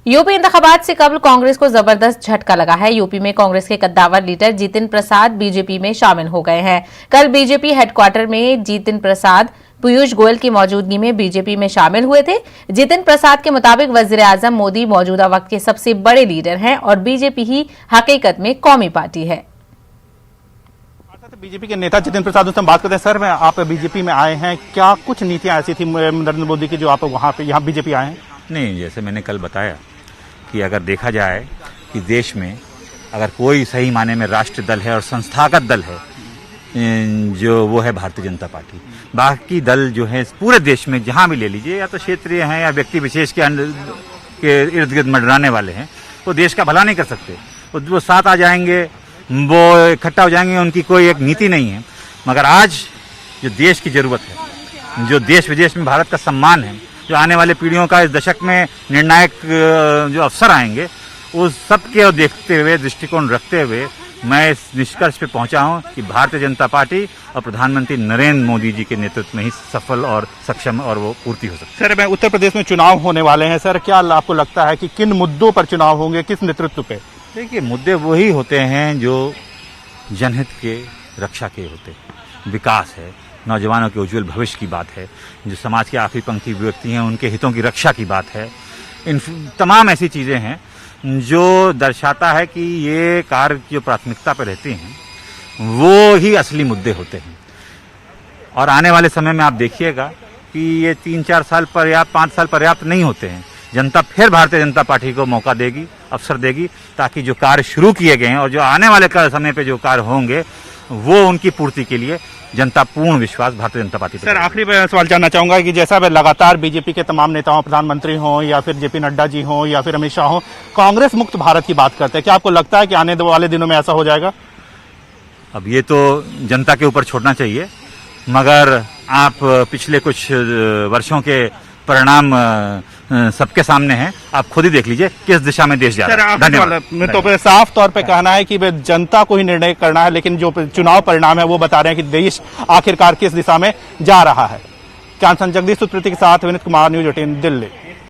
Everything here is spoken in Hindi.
यूपी इंतखाबात से कबल कांग्रेस को जबरदस्त झटका लगा है। यूपी में कांग्रेस के कद्दावर लीडर जितिन प्रसाद बीजेपी में शामिल हो गए हैं। कल बीजेपी हेडक्वार्टर में जितिन प्रसाद पीयूष गोयल की मौजूदगी में बीजेपी में शामिल हुए थे। जितिन प्रसाद के मुताबिक वजीर आजम मोदी मौजूदा वक्त के सबसे बड़े लीडर हैं और बीजेपी ही हकीकत में कौमी पार्टी है। बीजेपी के नेता जितिन प्रसाद उनसे हम बात करते हैं। सर, आप बीजेपी में आए हैं, क्या कुछ नीतियां ऐसी थी नरेंद्र मोदी की जो आप वहां पे यहाँ बीजेपी आए हैं? नहीं, जैसे मैंने कल बताया कि अगर देखा जाए कि देश में अगर कोई सही माने में राष्ट्रीय दल है और संस्थागत दल है जो वो है भारतीय जनता पार्टी। बाकी दल जो है पूरे देश में जहां भी ले लीजिए, या तो क्षेत्रीय हैं या व्यक्ति विशेष के इर्द गिर्द मंडराने वाले हैं, वो देश का भला नहीं कर सकते। वो साथ आ जाएंगे, वो इकट्ठा हो जाएंगे, उनकी कोई एक नीति नहीं है। मगर आज जो देश की जरूरत है, जो देश विदेश में भारत का सम्मान है, जो आने वाले पीढ़ियों का इस दशक में निर्णायक जो अवसर आएंगे, उस सब के देखते हुए, दृष्टिकोण रखते हुए मैं इस निष्कर्ष पे पहुंचा हूं कि भारतीय जनता पार्टी और प्रधानमंत्री नरेंद्र मोदी जी के नेतृत्व में ही सफल और सक्षम और वो पूर्ति हो सकती है। सर, मैं उत्तर प्रदेश में चुनाव होने वाले हैं। सर, क्या आपको लगता है कि किन मुद्दों पर चुनाव होंगे, किस नेतृत्व पे? देखिए, मुद्दे वही होते हैं जो जनहित के रक्षा के होते हैं। विकास है, नौजवानों के उज्जवल भविष्य की बात है, जो समाज के आखिरी पंक्ति व्यक्ति हैं उनके हितों की रक्षा की बात है। इन तमाम ऐसी चीजें हैं जो दर्शाता है कि ये कार्य जो प्राथमिकता पर रहती हैं वो ही असली मुद्दे होते हैं। और आने वाले समय में आप देखिएगा कि ये 3-4 साल पर्याप्त, 5 साल पर्याप्त नहीं होते हैं। जनता फिर भारतीय जनता पार्टी को मौका देगी, अवसर देगी, ताकि जो कार्य शुरू किए गए हैं और जो आने वाले समय पे जो कार्य होंगे वो उनकी पूर्ति के लिए जनता पूर्ण विश्वास भारतीय जनता पार्टी पर। सर, आखिरी सवाल जानना चाहूंगा कि जैसा लगातार बीजेपी के तमाम नेताओं, प्रधानमंत्री हों या फिर जेपी नड्डा जी हों या फिर अमित शाह हों, कांग्रेस मुक्त भारत की बात करते हैं, क्या आपको लगता है कि आने वाले दिनों में ऐसा हो जाएगा? अब ये तो जनता के ऊपर छोड़ना चाहिए, मगर आप पिछले कुछ वर्षों के परिणाम सबके सामने हैं। आप खुद ही देख लीजिए किस दिशा में देश जा रहा है। धन्यवाद। तो साफ तौर पे कहना है कि जनता को ही निर्णय करना है, लेकिन जो चुनाव परिणाम है वो बता रहे हैं कि देश आखिरकार किस दिशा में जा रहा है। कैमरा जगदीश सुप्रीति के साथ विनीत कुमार, न्यूज़ 18 दिल्ली।